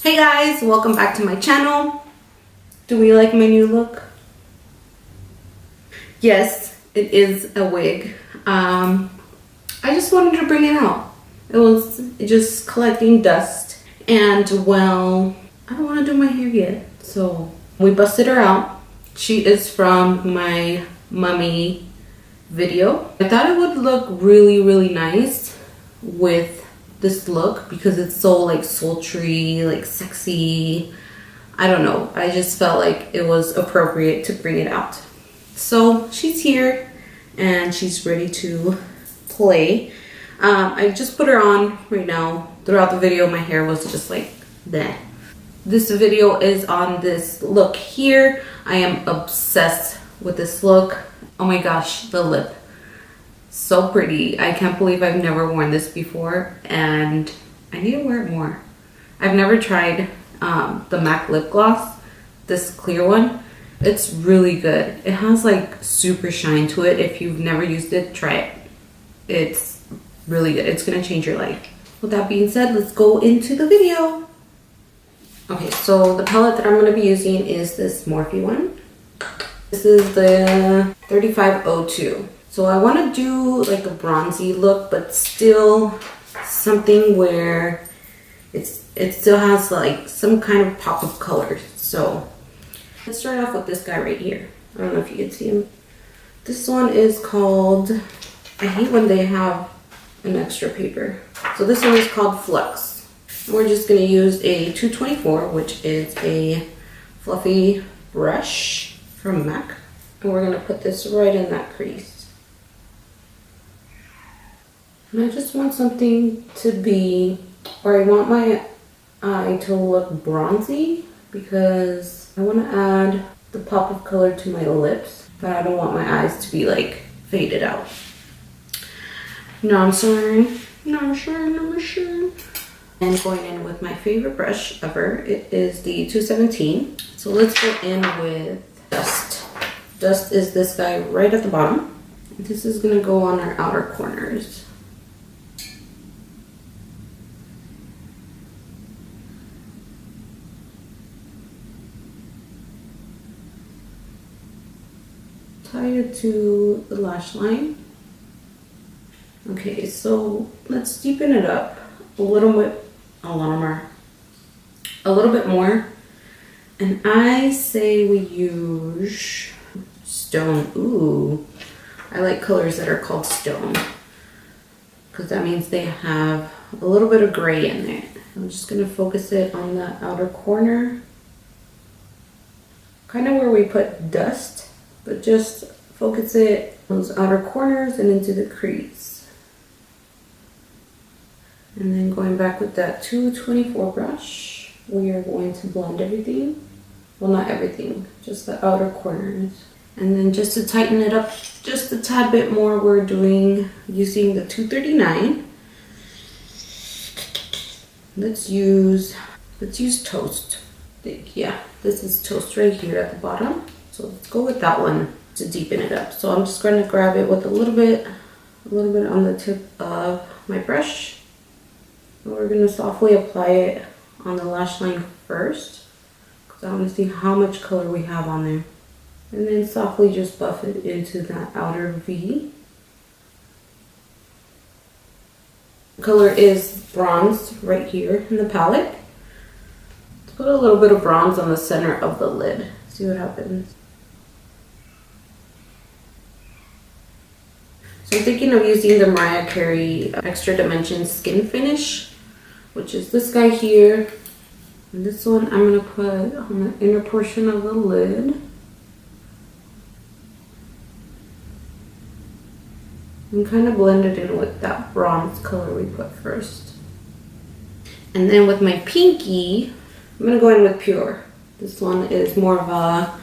Hey guys, welcome back to my channel. Do we like my new look? Yes, it is a wig. I just wanted to bring it out. It was just collecting dust, and well, I don't want to do my hair yet, so we busted her out. She is from my mummy video. I thought it would look really nice with this look because it's so like sultry, like sexy. I don't know, I just felt like it was appropriate to bring it out. So she's here and she's ready to play. I just put her on right now. Throughout the video my hair was just like that. This video is on this look here. I am obsessed with this look. Oh my gosh, the lip. So pretty. I can't believe I've never worn this before and I need to wear it more. I've never tried the MAC lip gloss, this clear one. It's really good. It has like super shine to it. If you've never used it, try it. It's really good. It's gonna change your life. With that being said, let's go into the video. Okay, so the palette that I'm gonna be using is this Morphe one. This is the 3502. So I want to do like a bronzy look, but still something where it still has like some kind of pop of color. So let's start off with this guy right here. I don't know if you can see him. This one is called, I hate when they have an extra paper. So this one is called Flux. We're just going to use a 224, which is a fluffy brush from MAC. And we're going to put this right in that crease. And I just want something to be, or I want my eye to look bronzy because I want to add the pop of color to my lips, but I don't want my eyes to be like faded out. No, I'm sorry. And going in with my favorite brush ever, it is the 217. So let's go in with Dust. Dust is this guy right at the bottom. This is gonna go on our outer corners. Tie it to the lash line. Okay, so let's deepen it up a little bit more. And I say we use Stone. Ooh, I like colors that are called Stone because that means they have a little bit of gray in there. I'm just gonna focus it on the outer corner, kind of where we put Dust. But just focus it on those outer corners and into the crease. And then going back with that 224 brush, we are going to blend everything. Well, not everything, just the outer corners. And then just to tighten it up just a tad bit more, we're using the 239. Let's use Toast. Yeah, this is Toast right here at the bottom. So let's go with that one to deepen it up. So I'm just going to grab it with a little bit on the tip of my brush. And we're going to softly apply it on the lash line first, because I want to see how much color we have on there. And then softly just buff it into that outer V. The color is bronze right here in the palette. Let's put a little bit of bronze on the center of the lid. See what happens. So I'm thinking of using the Mariah Carey Extra Dimension Skin Finish, which is this guy here. And this one I'm going to put on the inner portion of the lid. And kind of blend it in with that bronze color we put first. And then with my pinky, I'm going to go in with Pure. This one is more of a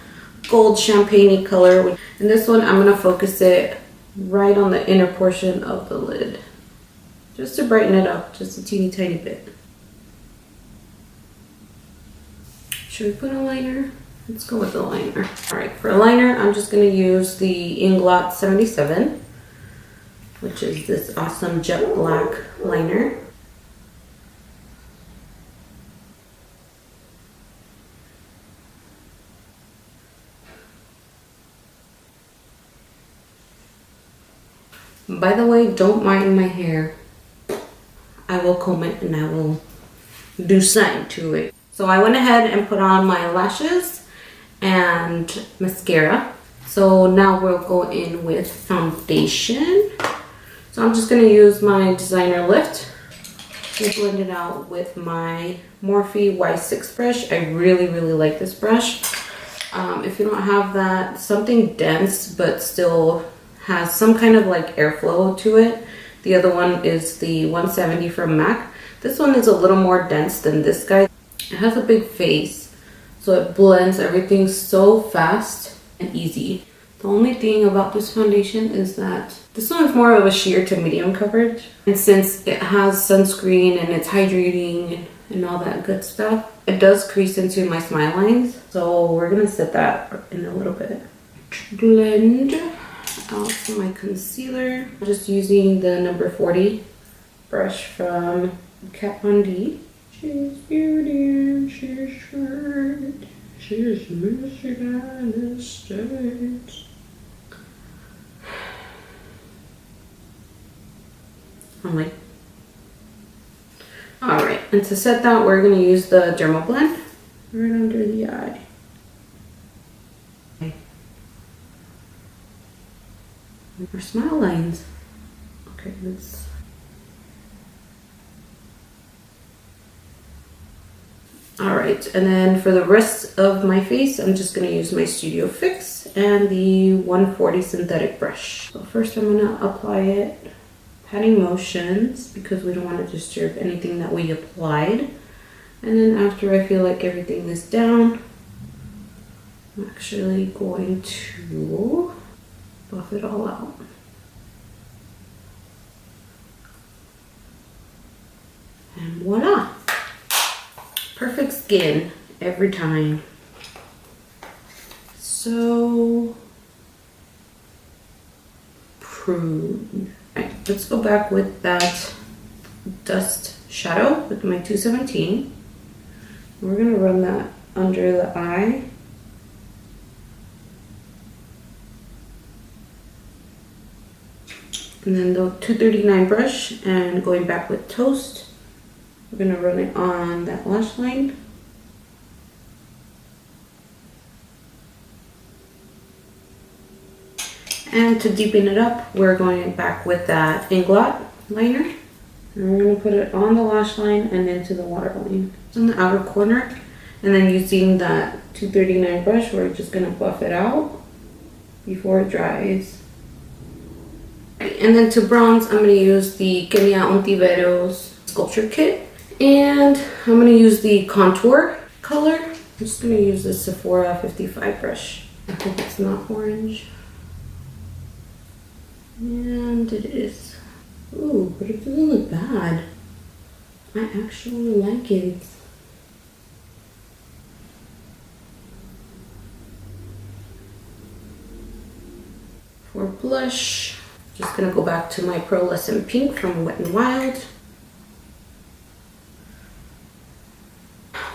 gold champagne-y color. And this one I'm going to focus it right on the inner portion of the lid, just to brighten it up just a teeny tiny bit. Should we put a liner? Let's go with the liner. All right, for a liner, I'm just going to use the Inglot 77, which is this awesome jet black liner. By the way, don't mind my hair. I will comb it and I will do something to it. So I went ahead and put on my lashes and mascara. So now we'll go in with foundation. So I'm just gonna use my designer lift to blend it out with my Morphe Y6 brush. I really like this brush. If you don't have that, something dense but still has some kind of like airflow to it. The other one is the 170 from MAC. This one is a little more dense than this guy. It has a big face, so it blends everything so fast and easy. The only thing about this foundation is that this one is more of a sheer to medium coverage. And since it has sunscreen and it's hydrating and all that good stuff, it does crease into my smile lines. So we're gonna set that in a little bit. Blend out my concealer. I'm just using the number 40 brush from Kat Von D. She's beauty and she's short. She's Michigan in the States. I'm like, all right, and to set that, we're gonna use the Derma Blend right under the eye. Okay. Our smile lines. Okay, this. All right, and then for the rest of my face, I'm just gonna use my Studio Fix and the 140 synthetic brush. So first I'm gonna apply it, patting motions, because we don't want to disturb anything that we applied. And then after I feel like everything is down, I'm actually going to buff it all out. And voila! Perfect skin every time. So prune. Alright, let's go back with that dust shadow with my 217. We're gonna run that under the eye. And then the 239 brush, and going back with Toast, we're gonna run it on that lash line. And to deepen it up, we're going back with that Inglot liner. And we're gonna put it on the lash line and into the waterline. It's on the outer corner. And then using that 239 brush, we're just gonna buff it out before it dries. And then to bronze, I'm gonna use the Kenya Ontiveros Sculpture Kit. And I'm gonna use the contour color. I'm just gonna use the Sephora 55 brush. I hope it's not orange. And it is. Ooh, but it doesn't look bad. I actually like it. For blush, just gonna go back to my Pearlescent Pink from Wet n Wild.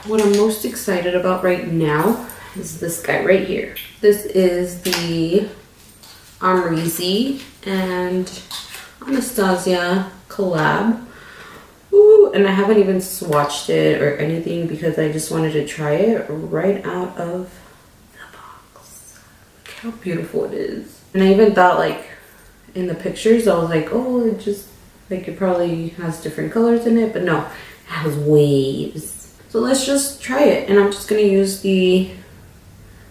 What I'm most excited about right now is this guy right here. This is the Amrezy and Anastasia collab. Ooh, and I haven't even swatched it or anything because I just wanted to try it right out of the box. Look how beautiful it is. And I even thought, like, in the pictures, I was like, oh, it just, like, it probably has different colors in it, but no, it has waves. So let's just try it. And I'm just gonna use the,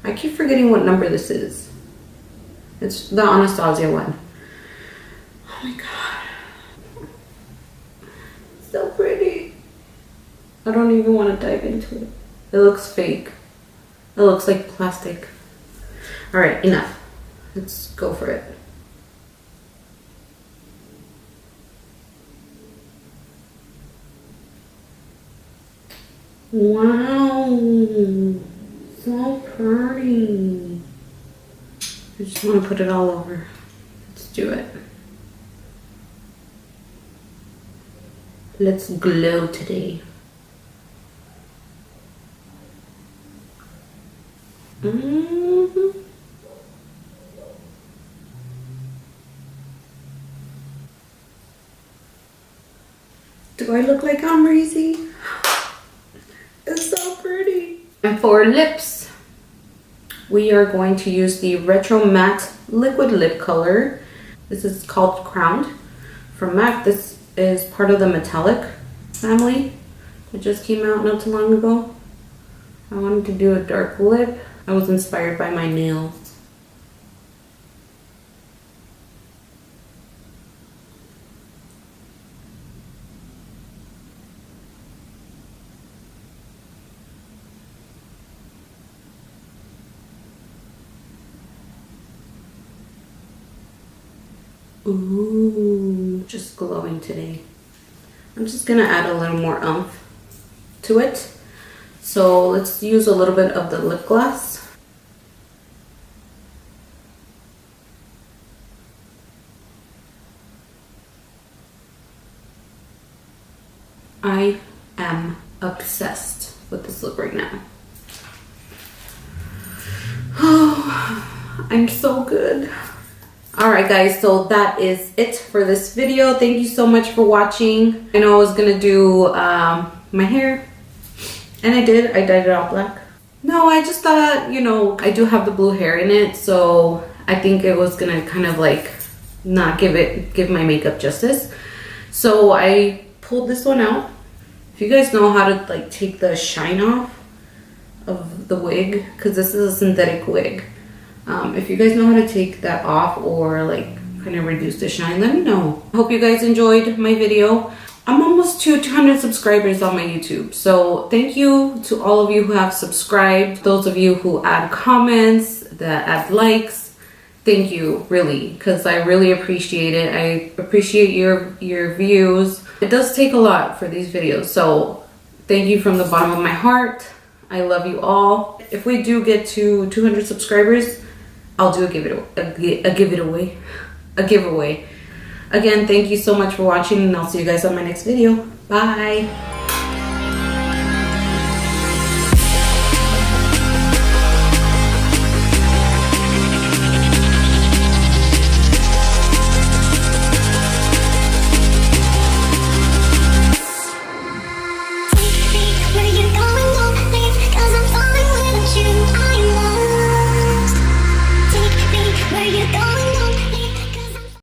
I keep forgetting what number this is. It's the Anastasia one. Oh my god. So pretty. I don't even want to dive into it. It looks fake. It looks like plastic. Alright, enough. Let's go for it. Wow. So pretty. I just want to put it all over. Let's do it. Let's glow today. Mm-hmm. Do I look like I'm crazy? It's so pretty. And for lips, we are going to use the Retro Matte Liquid Lip Color. This is called Crowned from MAC. This is part of the metallic family. It just came out not too long ago. I wanted to do a dark lip. I was inspired by my nails. Ooh, just glowing today. I'm just gonna add a little more oomph to it. So let's use a little bit of the lip gloss. I am obsessed with this look right now. Oh, I'm so good. Alright guys, so that is it for this video. Thank you so much for watching. I know I was gonna do my hair, and I did. I dyed it all black. No, I just thought, you know, I do have the blue hair in it, so I think it was gonna kind of like not give my makeup justice. So I pulled this one out. If you guys know how to like take the shine off of the wig, because this is a synthetic wig. If you guys know how to take that off or like kind of reduce the shine, let me know. I hope you guys enjoyed my video. I'm almost to 200 subscribers on my YouTube. So thank you to all of you who have subscribed. Those of you who add comments, that add likes. Thank you, really, because I really appreciate it. I appreciate your views. It does take a lot for these videos. So thank you from the bottom of my heart. I love you all. If we do get to 200 subscribers, I'll do a giveaway. Again, thank you so much for watching, and I'll see you guys on my next video. Bye.